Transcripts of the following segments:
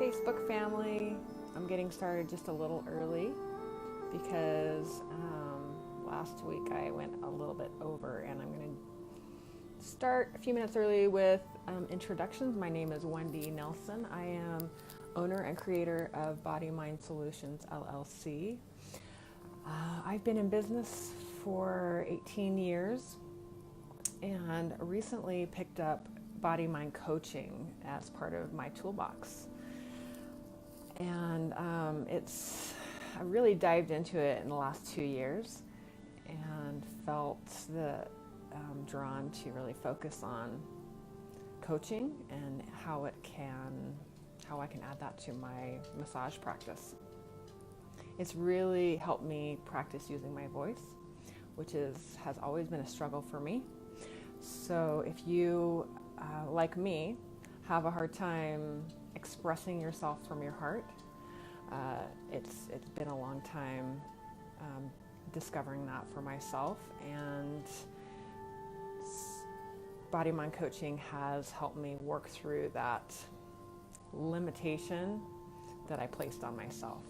Facebook family. I'm getting started just a little early because last week I went a little bit over, and I'm going to start a few minutes early with introductions. My name is Wendy Nelson. I am owner and creator of Body Mind Solutions LLC. I've been in business for 18 years and recently picked up body mind coaching as part of my toolbox. And I really dived into it in the last 2 years and felt drawn to really focus on coaching and how I can add that to my massage practice. It's really helped me practice using my voice, which has always been a struggle for me. So if you, like me, have a hard time expressing yourself from your heart, it's been a long time discovering that for myself, and body mind coaching has helped me work through that limitation that I placed on myself.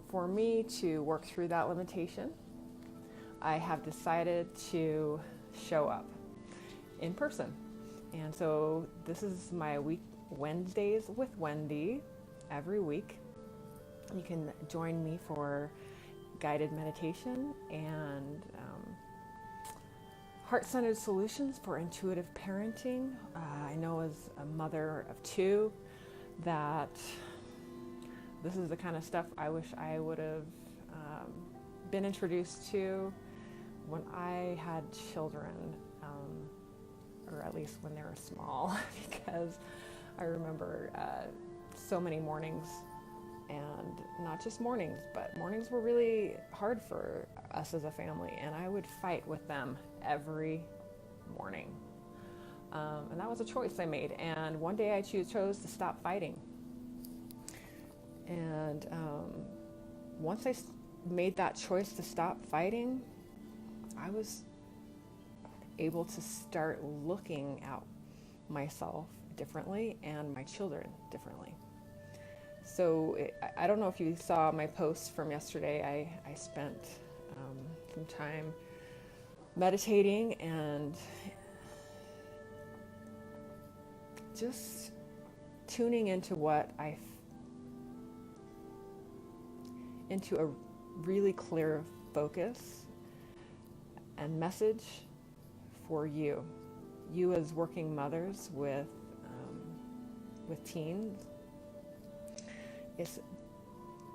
For me to work through that limitation, I have decided to show up in person. And so this is my week, Wednesdays with Wendy, every week. You can join me for guided meditation and heart-centered solutions for intuitive parenting. I know as a mother of two that this is the kind of stuff I wish I would have been introduced to when I had children, or at least when they were small, because I remember so many mornings, and not just mornings, but mornings were really hard for us as a family, and I would fight with them every morning. And that was a choice I made, and one day I chose to stop fighting. And once I made that choice to stop fighting, I was able to start looking at myself differently and my children differently. So I don't know if you saw my post from yesterday. I spent some time meditating and just tuning into into a really clear focus and message for you as working mothers with teens.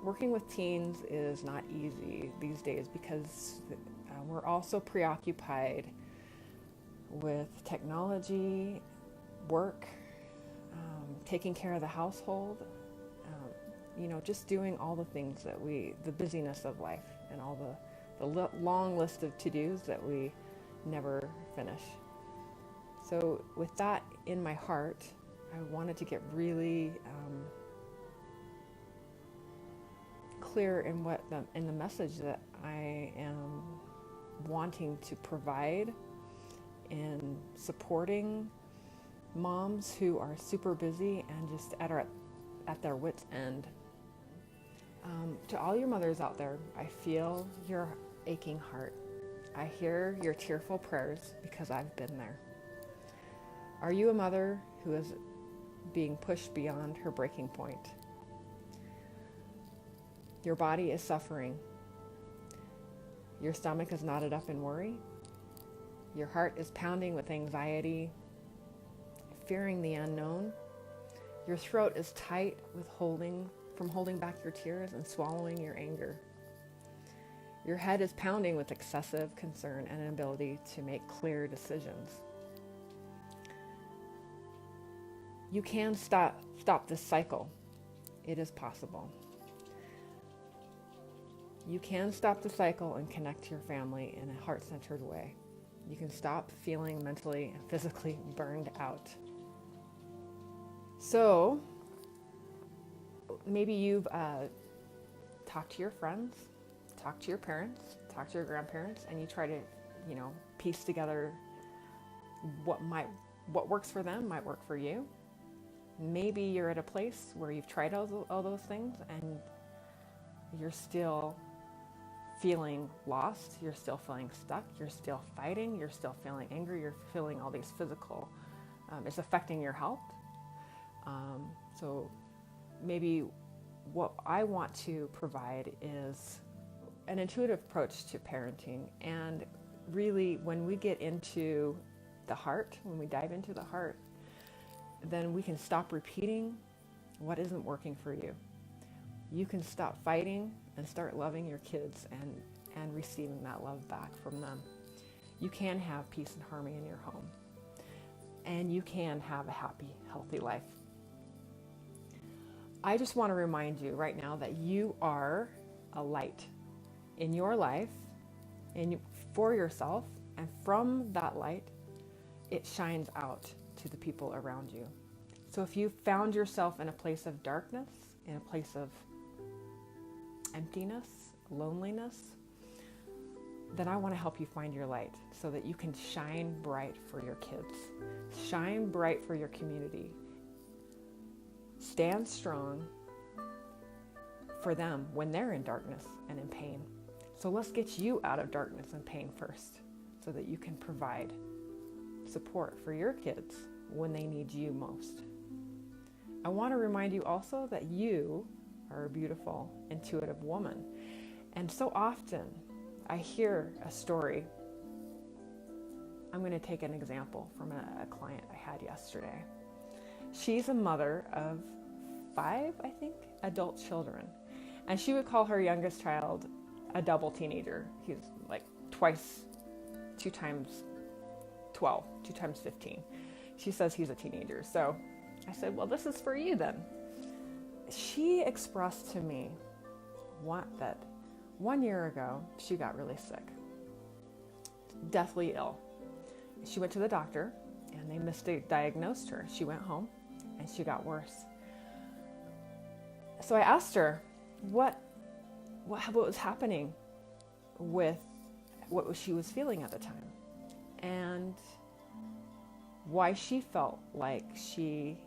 Working with teens is not easy these days because we're also preoccupied with technology, work, taking care of the household, just doing all the things the busyness of life and all the long list of to-dos that we never finish. So with that in my heart, I wanted to get really clear in the message that I am wanting to provide in supporting moms who are super busy and just at their wits' end. To all your mothers out there, I feel your aching heart. I hear your tearful prayers because I've been there. Are you a mother who is being pushed beyond her breaking point? Your body is suffering. Your stomach is knotted up in worry. Your heart is pounding with anxiety, fearing the unknown. Your throat is tight from holding back your tears and swallowing your anger. Your head is pounding with excessive concern and inability to make clear decisions. You can stop this cycle. It is possible. You can stop the cycle and connect to your family in a heart-centered way. You can stop feeling mentally and physically burned out. So, maybe you've talked to your friends, talked to your parents, talked to your grandparents, and you try to, piece together what works for them might work for you. Maybe you're at a place where you've tried all those things and you're still feeling lost, you're still feeling stuck, you're still fighting, you're still feeling angry, you're feeling all these physical, it's affecting your health. So maybe what I want to provide is an intuitive approach to parenting. And really, when we get into the heart, when we dive into the heart, then we can stop repeating what isn't working for you. You can stop fighting and start loving your kids and receiving that love back from them. You can have peace and harmony in your home. And you can have a happy, healthy life. I just want to remind you right now that you are a light in your life and for yourself, and from that light, it shines out to the people around you. So if you found yourself in a place of darkness, in a place of emptiness, loneliness, then I want to help you find your light so that you can shine bright for your kids, shine bright for your community, stand strong for them when they're in darkness and in pain. So let's get you out of darkness and pain first so that you can provide support for your kids when they need you most. I want to remind you also that you are a beautiful, intuitive woman. And so often I hear a story. I'm going to take an example from a client I had yesterday. She's a mother of 5, I think, adult children. And she would call her youngest child a double teenager. He's like 2 times 12, 2 times 15. She says he's a teenager. So I said, well, this is for you then. She expressed to me that 1 year ago, she got really sick, deathly ill. She went to the doctor and they misdiagnosed her. She went home and she got worse. So I asked her what was happening with what she was feeling at the time and why she felt like she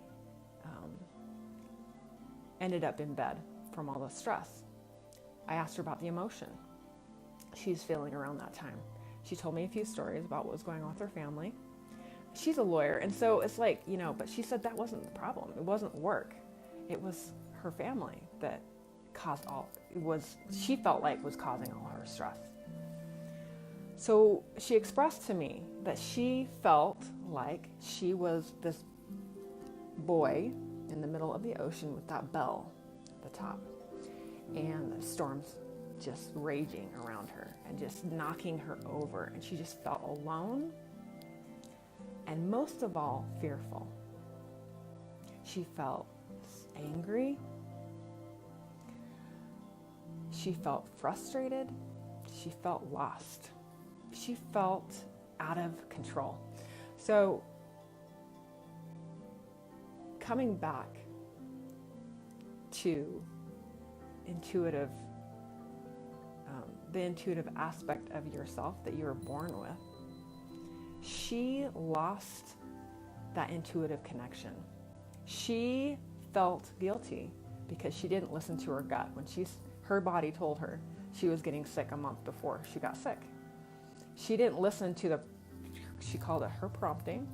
ended up in bed from all the stress. I asked her about the emotion she's feeling around that time. She told me a few stories about what was going on with her family. She's a lawyer, and so it's like, but she said that wasn't the problem. It wasn't work. It was her family that she felt like was causing all her stress. So she expressed to me that she felt like she was this boy in the middle of the ocean with that bell at the top, and the storms just raging around her and just knocking her over, and she just felt alone and most of all fearful. She felt angry. She felt frustrated. She felt lost. She felt out of control. So coming back to the intuitive aspect of yourself that you were born with, she lost that intuitive connection. She felt guilty because she didn't listen to her gut when her body told her she was getting sick a month before she got sick. She didn't listen to she called it her prompting,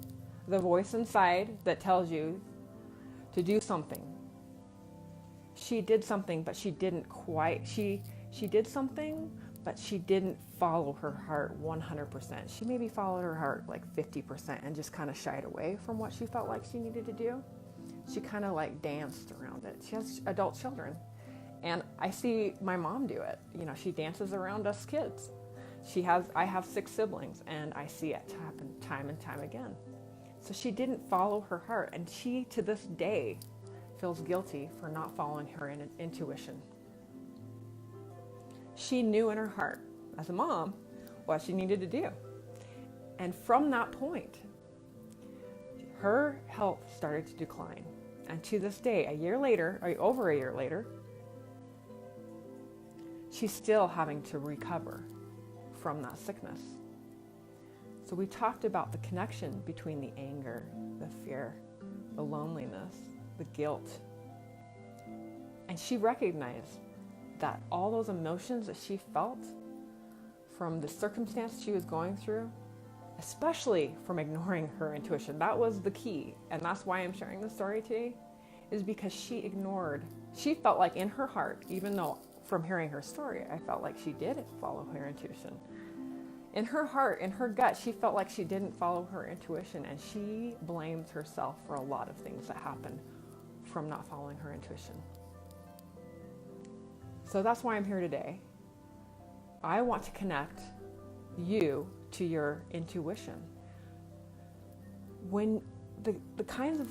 the voice inside that tells you to do something. She did something, but she didn't quite. She did something, but she didn't follow her heart 100%. She maybe followed her heart like 50% and just kind of shied away from what she felt like she needed to do. She kind of like danced around it. She has adult children, and I see my mom do it. She dances around us kids. I have 6 siblings, and I see it happen time and time again. So she didn't follow her heart, and she, to this day, feels guilty for not following her intuition. She knew in her heart, as a mom, what she needed to do. And from that point, her health started to decline. And to this day, over a year later, she's still having to recover from that sickness. So we talked about the connection between the anger, the fear, the loneliness, the guilt. And she recognized that all those emotions that she felt from the circumstance she was going through, especially from ignoring her intuition, that was the key. And that's why I'm sharing this story today, is because she felt like in her heart, even though from hearing her story, I felt like she did follow her intuition. In her heart, in her gut, she felt like she didn't follow her intuition, and she blames herself for a lot of things that happened from not following her intuition. So that's why I'm here today. I want to connect you to your intuition. When the kinds of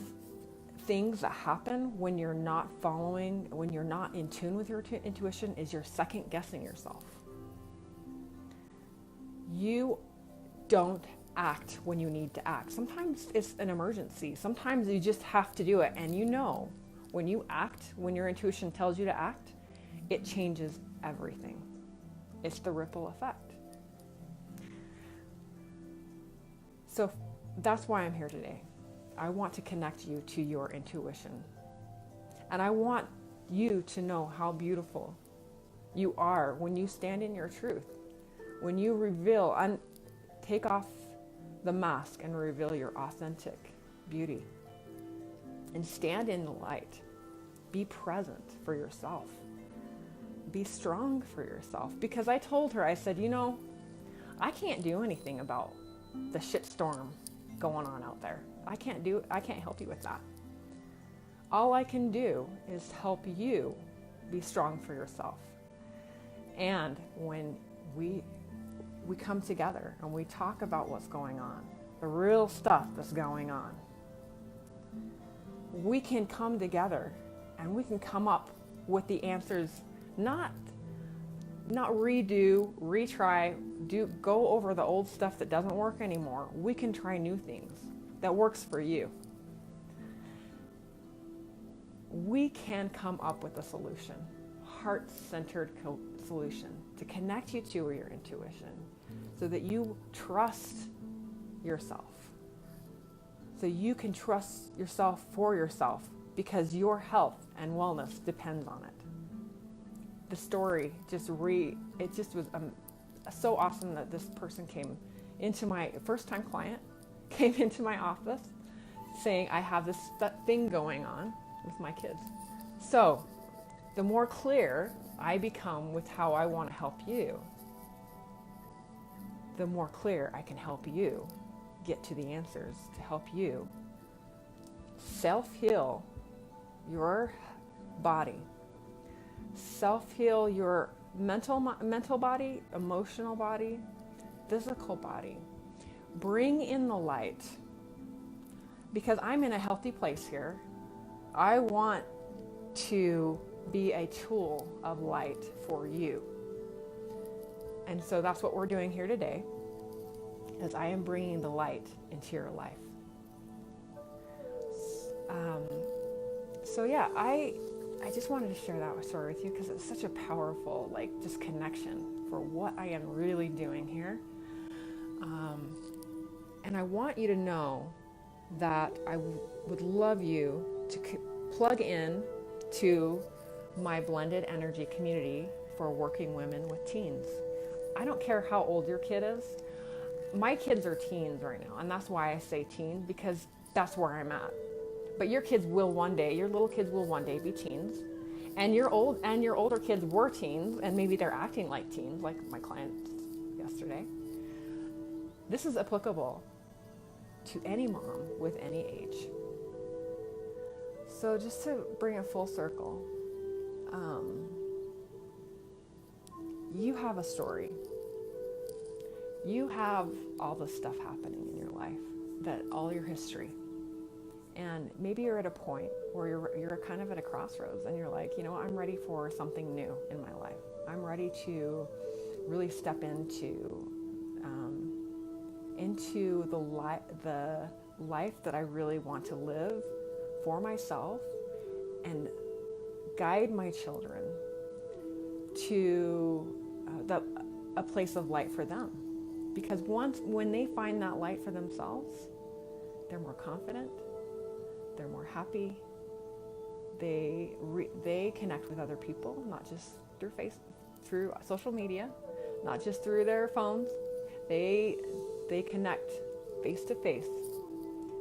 things that happen when you're not following, when you're not in tune with your intuition, is you're second guessing yourself. You don't act when you need to act. Sometimes it's an emergency. Sometimes you just have to do it. And you know, when you act, when your intuition tells you to act, it changes everything. It's the ripple effect. So that's why I'm here today. I want to connect you to your intuition. And I want you to know how beautiful you are when you stand in your truth. When you reveal and take off the mask and reveal your authentic beauty. And stand in the light. Be present for yourself. Be strong for yourself. Because I told her, I said, I can't do anything about the shitstorm going on out there. I can't help you with that. All I can do is help you be strong for yourself. And when we come together and we talk about what's going on, the real stuff that's going on, we can come together and we can come up with the answers, not redo, retry, go over the old stuff that doesn't work anymore. We can try new things that works for you. We can come up with a solution, heart-centered solution to connect you to your intuition so that you trust yourself. So you can trust yourself for yourself because your health and wellness depends on it. The story it just was so awesome that this person came into my first-time client, came into my office saying, I have that thing going on with my kids. So the more clear I become with how I want to help you, the more clear I can help you get to the answers to help you self-heal your body, self-heal your mental body, emotional body, physical body. Bring in the light. Because I'm in a healthy place here. I want to be a tool of light for you. And so that's what we're doing here today, is I am bringing the light into your life. So yeah, I just wanted to share that story with you because it's such a powerful, just connection for what I am really doing here. And I want you to know that I would love you to plug in to my blended energy community for working women with teens. I don't care how old your kid is. My kids are teens right now, and that's why I say teens, because that's where I'm at. But your little kids will one day be teens. And your older kids were teens, and maybe they're acting like teens, like my client yesterday. This is applicable to any mom with any age. So just to bring it full circle, you have a story. You have all this stuff happening in your life, all your history. And maybe you're at a point where you're kind of at a crossroads and you're like, I'm ready for something new in my life. I'm ready to really step into the life that I really want to live for myself and guide my children to a place of light for them. Because when they find that light for themselves, they're more confident, they're more happy, they connect with other people, not just through social media, not just through their phones. They connect face to face.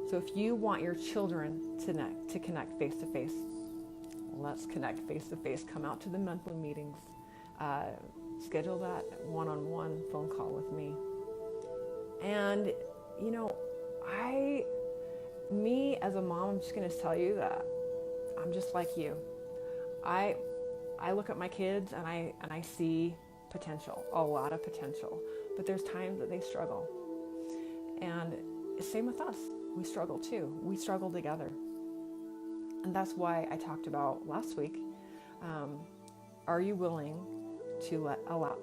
So if you want your children to connect face to face, let's connect face to face. Come out to the monthly meetings. Schedule that one-on-one phone call with me. And me as a mom, I'm just going to tell you that I'm just like you. I look at my kids and I see potential, a lot of potential, but there's times that they struggle. And same with us. We struggle too. We struggle together. And that's why I talked about last week, are you willing to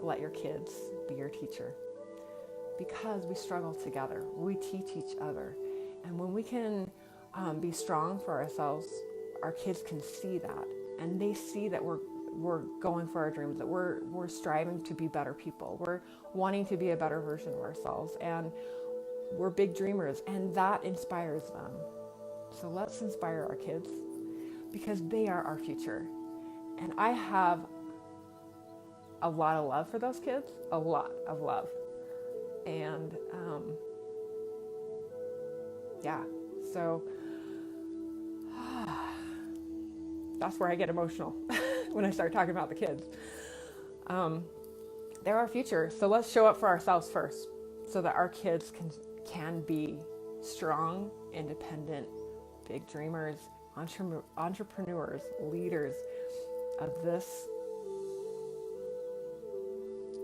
let your kids be your teacher? Because we struggle together. We teach each other. And when we can be strong for ourselves, our kids can see that. And they see that we're going for our dreams, that we're striving to be better people. We're wanting to be a better version of ourselves. And we're big dreamers. And that inspires them. So let's inspire our kids, because they are our future. And I have a lot of love for those kids, a lot of love. And so that's where I get emotional when I start talking about the kids. They're our future. So let's show up for ourselves first, so that our kids can be strong, independent, big dreamers, entrepreneurs, leaders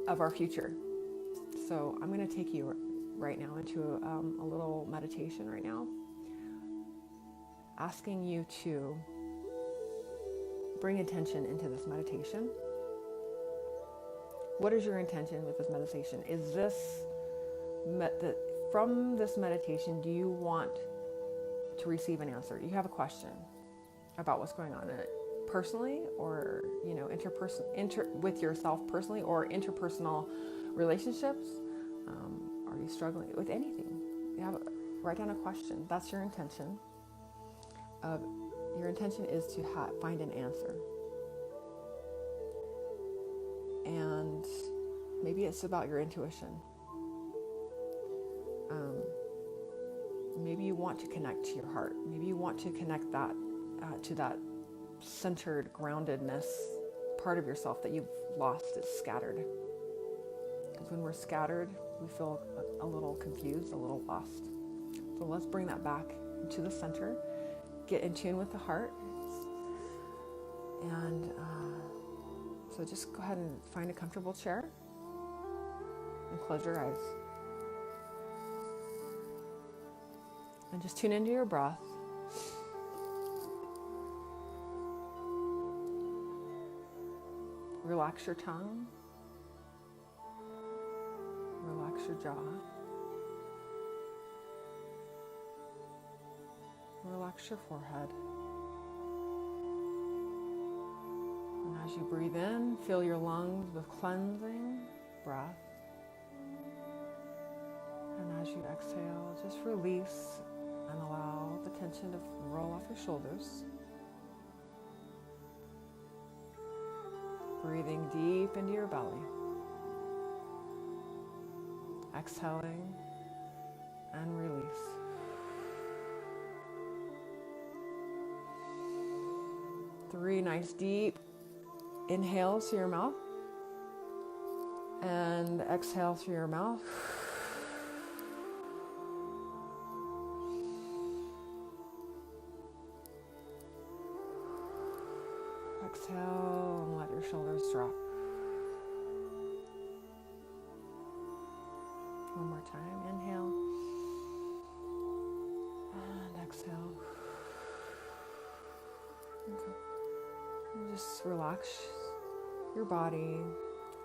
of our future. So I'm going to take you right now into a little meditation right now, asking you to bring attention into this meditation. What is your intention with this meditation? Is this from this meditation, do you want to receive an answer? You have a question about what's going on in it, personally, or with yourself personally, or interpersonal relationships. Are you struggling with anything? Write down a question. That's your intention. Your intention is to find an answer. And maybe it's about your intuition. Maybe you want to connect to your heart. Maybe you want to connect that to that centered groundedness part of yourself that you've lost. It's scattered. Because when we're scattered, we feel a little confused, a little lost. So let's bring that back into the center. Get in tune with the heart. And so just go ahead and find a comfortable chair and close your eyes. And just tune into your breath. Relax your tongue. Relax your jaw. Relax your forehead. And as you breathe in, fill your lungs with cleansing breath. And as you exhale, just release and allow the tension to roll off your shoulders. Breathing deep into your belly. Exhaling and release. Three nice deep inhales through your mouth. And exhale through your mouth. Exhale and let your shoulders drop. One more time. Inhale. And exhale. Okay. And just relax your body.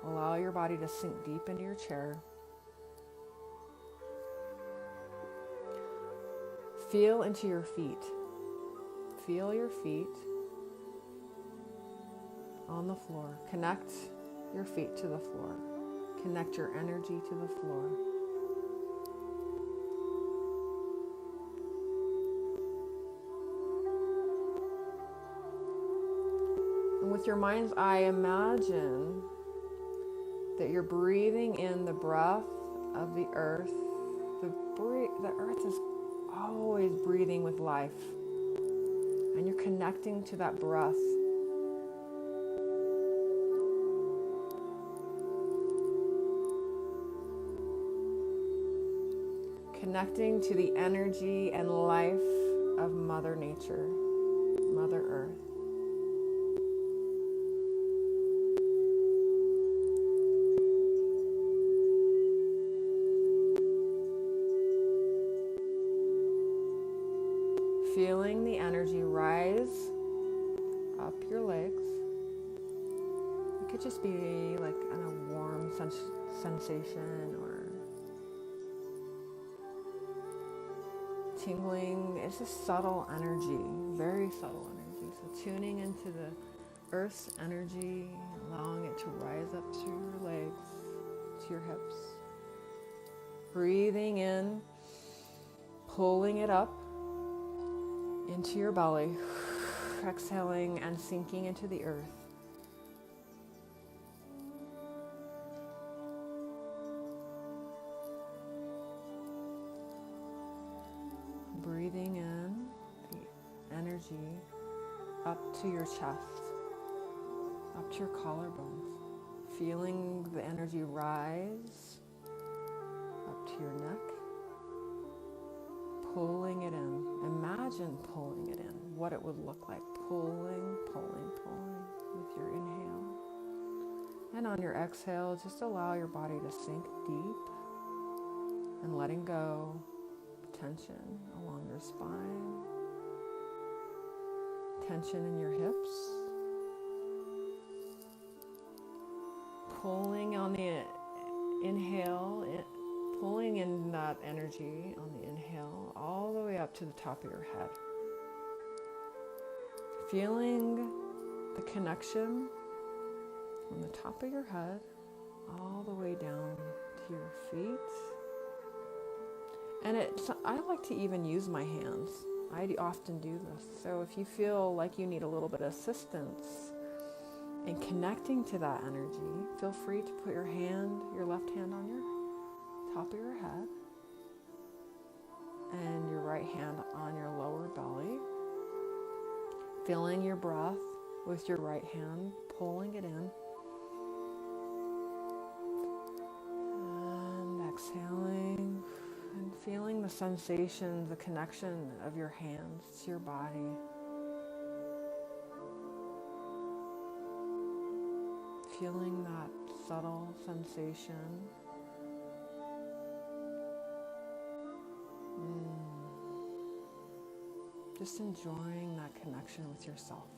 Allow your body to sink deep into your chair. Feel into your feet. Feel your feet on the floor. Connect your feet to the floor. Connect your energy to the floor. And with your mind's eye, imagine that you're breathing in the breath of the earth. The earth is always breathing with life. And you're connecting to that breath. Connecting to the energy and life of Mother Nature, Mother Earth. Feeling the energy rise up your legs. It could just be like a warm sensation or tingling. It's a subtle energy, very subtle energy. So tuning into the earth's energy, allowing it to rise up to your legs, to your hips. Breathing in, pulling it up into your belly, exhaling and sinking into the earth. Breathing in the energy up to your chest, up to your collarbones. Feeling the energy rise up to your neck. Pulling it in. Imagine pulling it in, what it would look like. Pulling with your inhale. And on your exhale, just allow your body to sink deep and letting go tension along your spine, tension in your hips. Pulling on the inhale, pulling in that energy on the inhale all the way up to the top of your head. Feeling the connection from the top of your head all the way down to your feet. And I like to even use my hands. I often do this. So if you feel like you need a little bit of assistance in connecting to that energy, feel free to put your left hand on your top of your head and your right hand on your lower belly. Feeling your breath with your right hand, pulling it in. And exhaling and feeling the sensation, the connection of your hands to your body. Feeling that subtle sensation. Just enjoying that connection with yourself.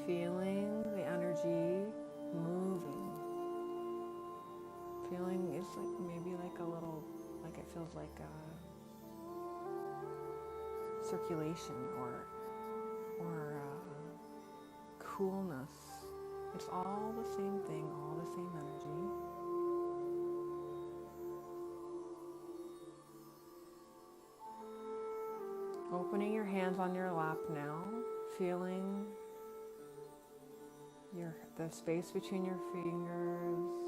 Feeling the energy moving. Feeling it's like maybe like a little, like it feels like a circulation or coolness. It's all the same thing, all the same energy. Opening your hands on your lap now, feeling the space between your fingers,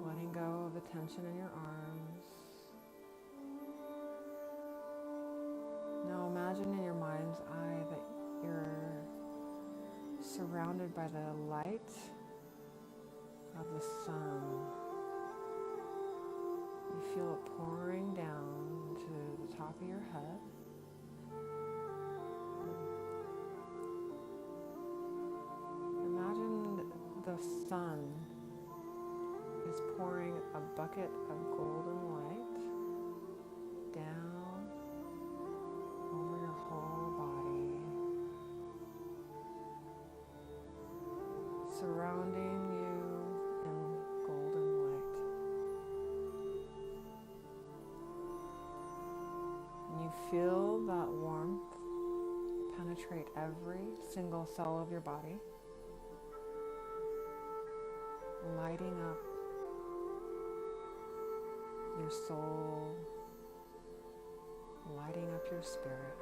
letting go of the tension in your arms. Now imagine in your mind's eye that you're surrounded by the light of the sun. You feel it pouring down to the top of your head. Imagine the sun is pouring a bucket of golden light down over your whole body, surrounding you in golden light. And you feel that warmth penetrate every single cell of your body, lighting up your soul, lighting up your spirit,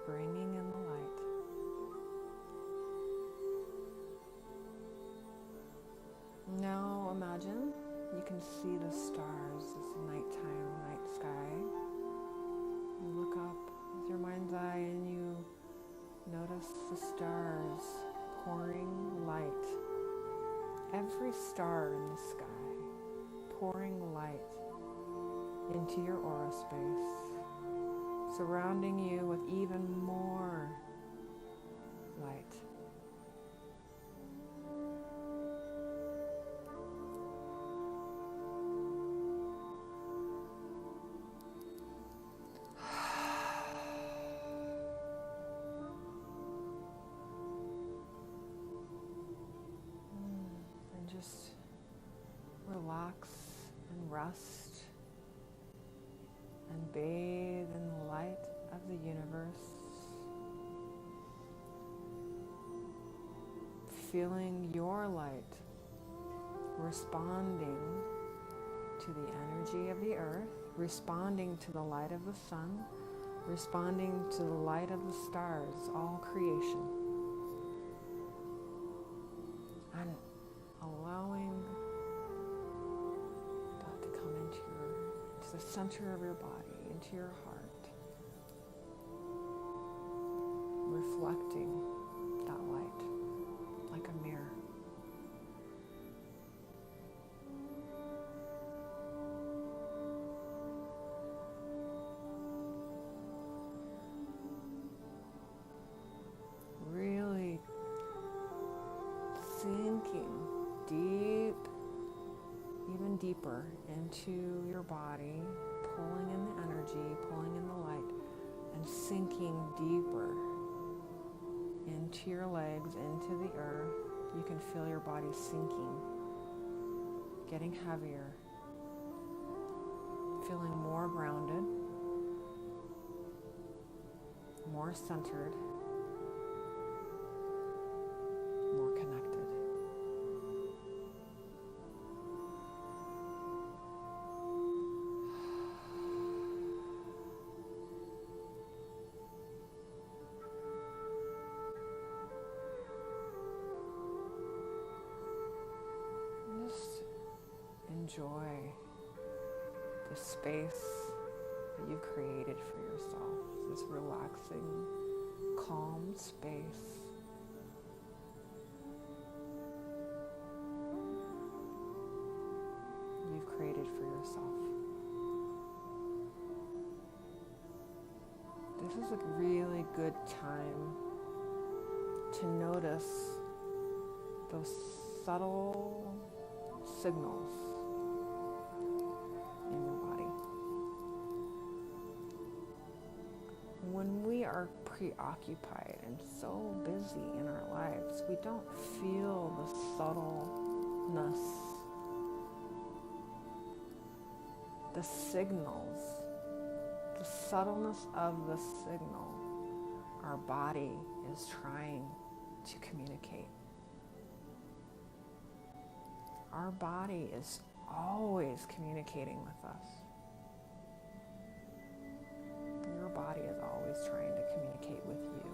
bringing in the light. Now imagine you can see the stars. It's nighttime, night sky. You look up with your mind's eye and you notice the stars pouring light. Every star in the sky pouring light into your aura space, surrounding you with even more light. And just relax and rest and bathe in the light of the universe, feeling your light responding to the energy of the earth, responding to the light of the sun, responding to the light of the stars, all creation, and allowing that to come into the center of your body, into your heart, reflecting that light like a mirror. Really sinking deep, even deeper into your body, pulling in the energy, pulling in the light, and sinking deeper into your legs, into the earth. You can feel your body sinking, getting heavier, feeling more grounded, more centered, more connected. Just enjoy the space that you've created for yourself, this relaxing, calm space. You've created for yourself. This is a really good time to notice those subtle signals in your body. When we are preoccupied and so busy in our lives, we don't feel the subtleness, the signals, the subtleness of the signal our body is trying to communicate. Our body is always communicating with us. Your body is always trying to communicate with you.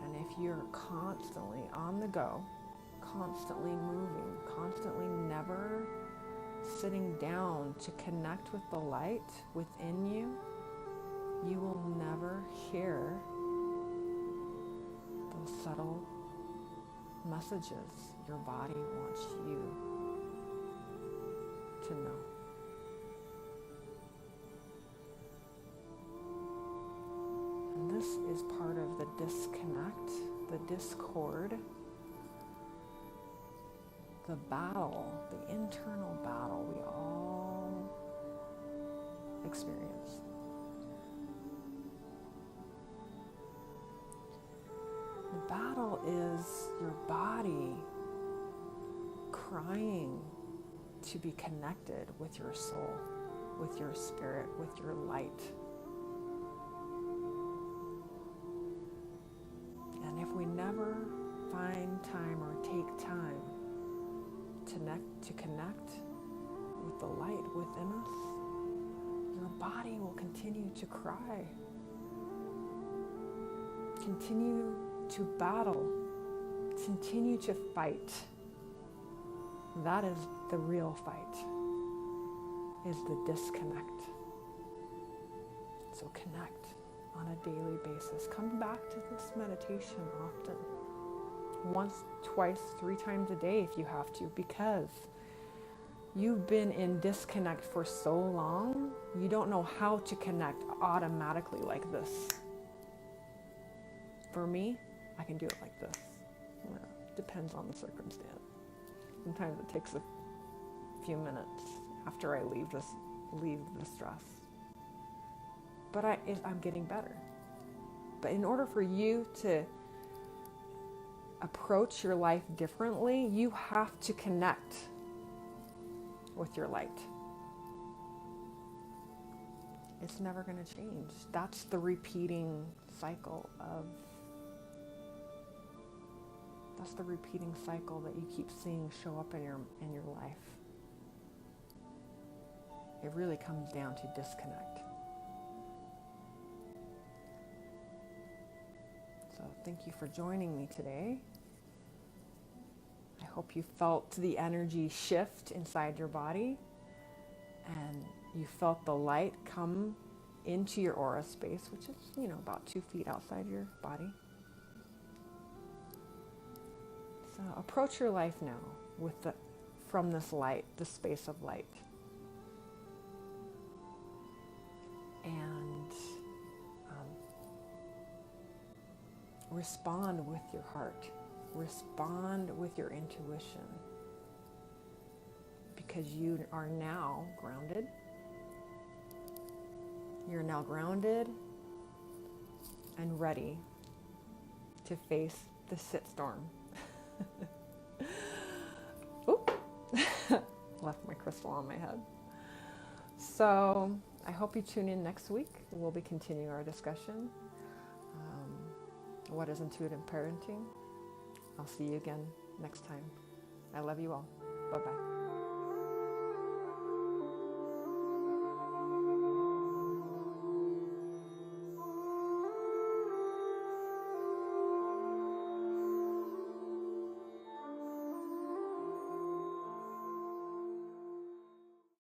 And if you're constantly on the go, constantly moving, constantly never sitting down to connect with the light within you, you will never hear those subtle messages your body wants you to know. And this is part of the disconnect, the discord, the battle, the internal battle we all experience. The battle is your body crying to be connected with your soul, with your spirit, with your light. And if we never find time or take time to connect with the light within us, your body will continue to cry, continue to battle, continue to fight. That is the real fight, is the disconnect. So connect on a daily basis. Come back to this meditation often. Once, twice, 3 times a day if you have to, because you've been in disconnect for so long, you don't know how to connect automatically like this. For me, I can do it like this. Well, depends on the circumstance. Sometimes it takes a few minutes after I leave the stress. But I'm getting better. But in order for you to approach your life differently, you have to connect with your light. It's never going to change. That's the repeating cycle that you keep seeing show up in your life. It really comes down to disconnect. So thank you for joining me today. I hope you felt the energy shift inside your body and you felt the light come into your aura space, which is, about 2 feet outside your body. So approach your life now from this light, the space of light. And respond with your heart. Respond with your intuition. Because you are now grounded. You're now grounded and ready to face the shitstorm. Oop! Left my crystal on my head. So I hope you tune in next week. We'll be continuing our discussion. What is intuitive parenting? I'll see you again next time. I love you all. Bye-bye.